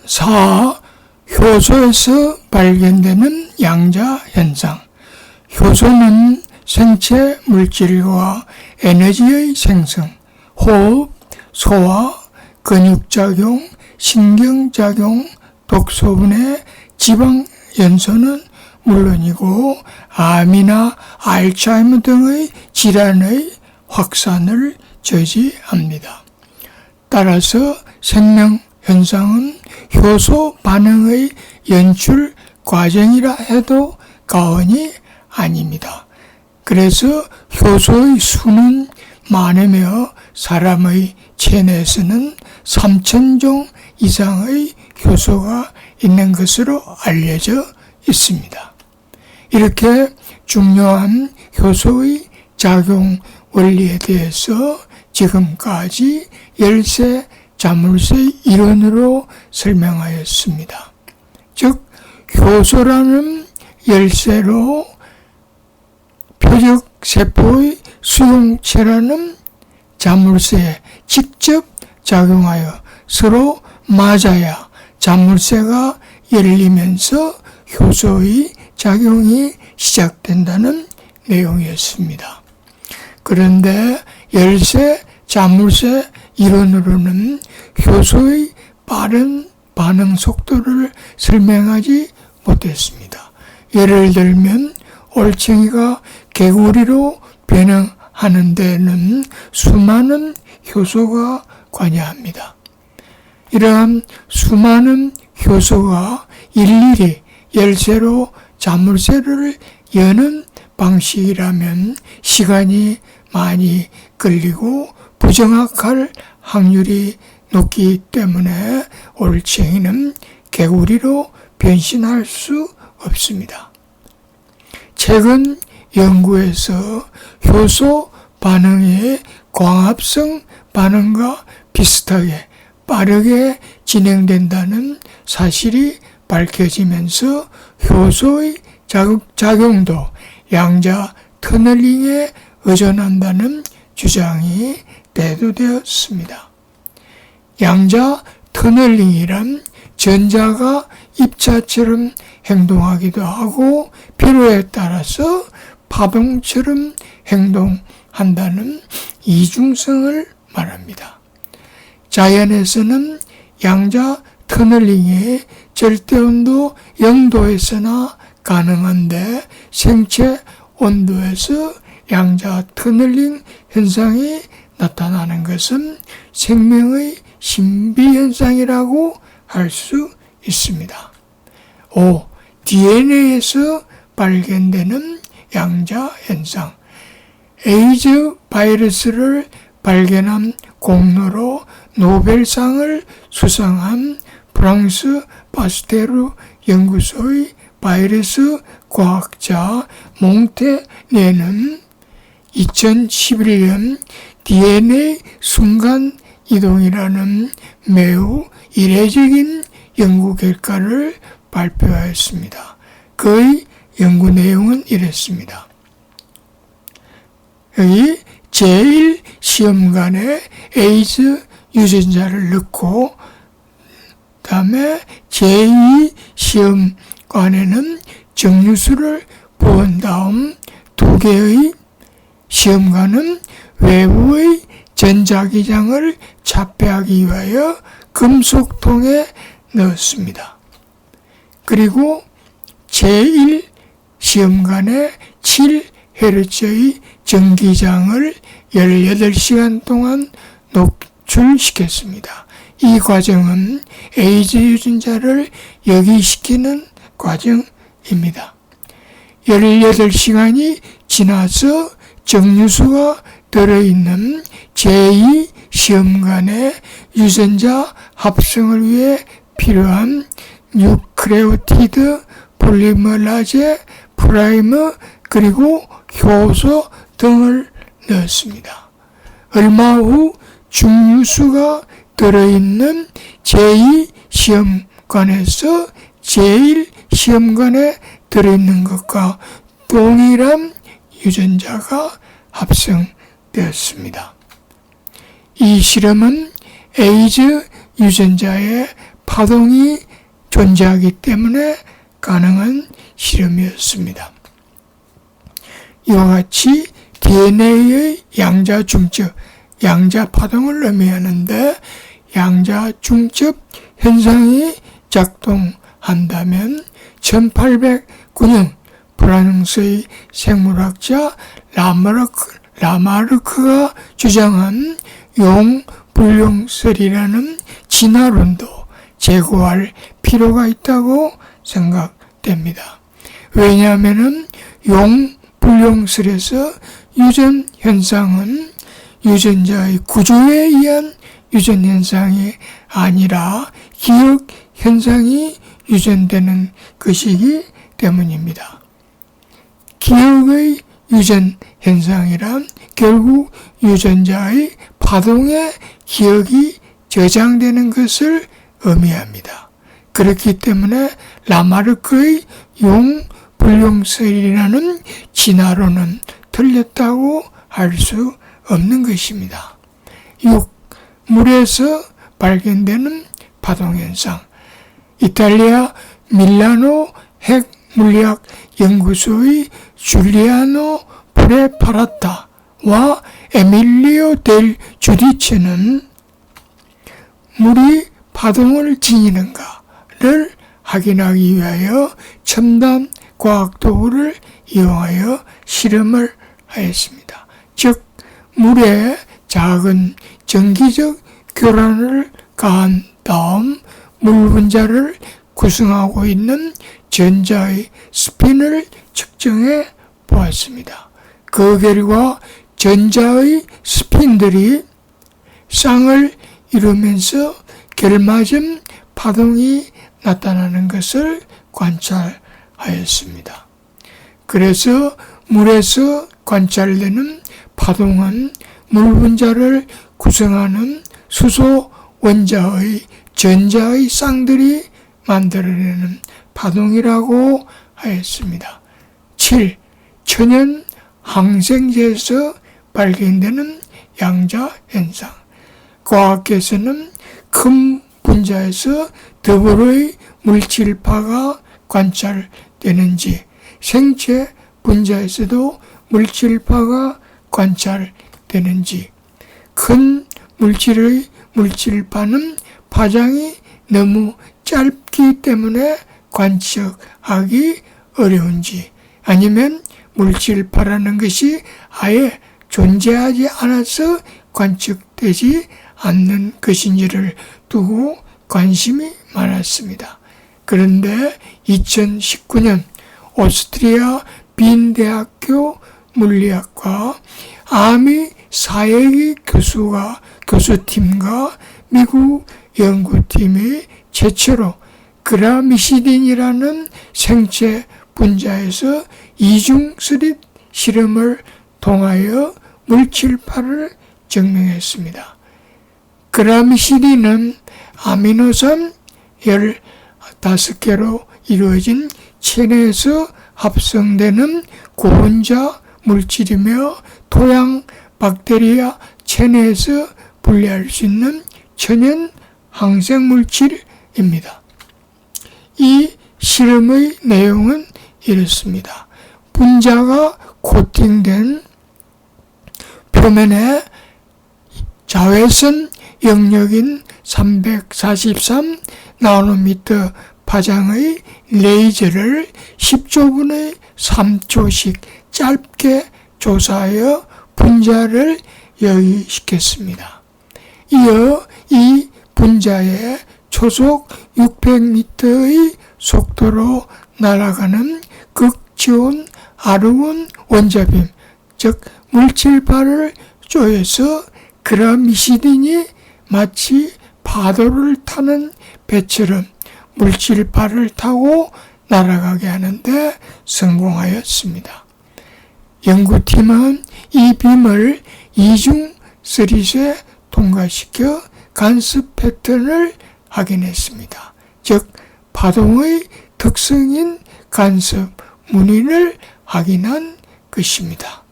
4. 효소에서 발견되는 양자 현상. 효소는 생체 물질과 에너지의 생성, 호흡, 소화, 근육작용, 신경작용, 독소분해, 지방 연소는 물론이고 암이나 알츠하이머 등의 질환의 확산을 저지합니다. 따라서 생명현상은 효소 반응의 연출 과정이라 해도 과언이 아닙니다. 그래서 효소의 수는 많으며 사람의 체내에서는 3,000종 이상의 효소가 있는 것으로 알려져 있습니다. 이렇게 중요한 효소의 작용 원리에 대해서 지금까지 열쇠 자물쇠의 이론으로 설명하였습니다. 즉 효소라는 열쇠로 표적 세포의 수용체라는 자물쇠에 직접 작용하여 서로 맞아야 자물쇠가 열리면서 효소의 작용이 시작된다는 내용이었습니다. 그런데 열쇠 자물쇠 이론으로는 효소의 빠른 반응 속도를 설명하지 못했습니다. 예를 들면 올챙이가 개구리로 변형하는 데는 수많은 효소가 관여합니다. 이러한 수많은 효소가 일일이 열쇠로 자물쇠를 여는 방식이라면 시간이 많이 걸리고 부정확할 확률이 높기 때문에 올챙이는 개구리로 변신할 수 없습니다. 최근 연구에서 효소 반응의 광합성 반응과 비슷하게 빠르게 진행된다는 사실이 밝혀지면서 효소의 작용도 양자 터널링에 의존한다는 주장이 대두되었습니다. 양자 터널링이란 전자가 입자처럼 행동하기도 하고 필요에 따라서 파동처럼 행동한다는 이중성을 말합니다. 자연에서는 양자 터널링이 절대온도 0도에서나 가능한데 생체 온도에서 양자 터널링 현상이 나타나는 것은 생명의 신비현상이라고 할 수 있습니다. 5. DNA에서 발견되는 양자 현상. 에이즈 바이러스를 발견한 공로로 노벨상을 수상한 프랑스 파스테르 연구소의 바이러스 과학자 몽테네는 2011년 DNA 순간 이동이라는 매우 이례적인 연구 결과를 발표하였습니다. 그의 연구 내용은 이랬습니다. 여기 제1 시험관에 에이즈 유전자를 넣고 다음에 제2 시험관에는 정류수를 부은 다음 두 개의 시험관은 외부의 전자기장을 차폐하기 위하여 금속통에 넣었습니다. 그리고 제1 시험관에 7Hz의 전기장을 18시간 동안 녹출시켰습니다. 이 과정은 에이즈 유전자를 역이시키는 과정입니다. 18시간이 지나서 정류수가 들어있는 제2 시험관의 유전자 합성을 위해 필요한 뉴크레오티드, 폴리머라제, 프라이머, 그리고 효소 등을 넣었습니다. 얼마 후 중류수가 들어있는 제2 시험관에서 제1 시험관에 들어있는 것과 동일한 유전자가 합성되었습니다. 이 실험은 에이즈 유전자의 파동이 존재하기 때문에 가능한 실험이었습니다. 이와 같이 DNA의 양자 중첩, 양자 파동을 의미하는데 양자 중첩 현상이 작동한다면 1809년 프랑스의 생물학자 라마르크가 주장한 용불용설이라는 진화론도 제고할 필요가 있다고 생각됩니다. 왜냐하면 용불용설에서 유전 현상은 유전자의 구조에 의한 유전 현상이 아니라 기억 현상이 유전되는 것이기 때문입니다. 기억의 유전 현상이란 결국 유전자의 파동에 기억이 저장되는 것을 의미합니다. 그렇기 때문에 라마르크의 용불용설이라는 진화론은 틀렸다고 할 수 없는 것입니다. 6. 물에서 발견되는 파동현상. 이탈리아 밀라노 핵물리학 연구소의 줄리아노 프레파라타와 에밀리오 델 주디체는 물이 파동을 지니는가를 확인하기 위하여 첨단 과학도구를 이용하여 실험을 하였습니다. 즉, 물에 작은 전기적 교란을 가한 다음 물 분자를 구성하고 있는 전자의 스핀을 측정해 보았습니다. 그 결과 전자의 스핀들이 쌍을 이루면서 결맞음 파동이 나타나는 것을 관찰하였습니다. 그래서 물에서 관찰되는 파동은 물 분자를 구성하는 수소 원자의 전자의 쌍들이 만들어내는 파동이라고 하였습니다. 7. 천연 항생제에서 발견되는 양자 현상. 과학계에서는 큰 분자에서 더불어의 물질파가 관찰되는지, 생체 분자에서도 물질파가 관찰되는지, 큰 물질의 물질파는 파장이 너무 짧기 때문에 관측하기 어려운지, 아니면 물질파라는 것이 아예 존재하지 않아서 관측되지 않는 것인지를 두고 관심이 많았습니다. 그런데 2019년 오스트리아 빈 대학교 물리학과 아미 사예기 교수팀과 미국 연구팀이 최초로 그라미시딘이라는 생체 분자에서 이중스릿 실험을 통하여 물질파를 증명했습니다. 그라미시딘은 아미노산 15개로 이루어진 체내에서 합성되는 고분자 물질이며 토양 박테리아 체내에서 분리할 수 있는 천연 항생물질입니다. 이 실험의 내용은 이렇습니다. 분자가 코팅된 표면에 자외선 영역인 343 나노미터 파장의 레이저를 10조분의 3초씩 짧게 조사하여 분자를 여기시켰습니다. 이어 이 분자에 초속 600m의 속도로 날아가는 극지온 아르곤 원자빔, 즉 물질파를 쪼여서 그라미시딘이 마치 파도를 타는 배처럼 물질파를 타고 날아가게 하는데 성공하였습니다. 연구팀은 이 빔을 이중 스릿에 통과시켜 간섭 패턴을 확인했습니다. 즉 파동의 특성인 간섭 무늬를 확인한 것입니다.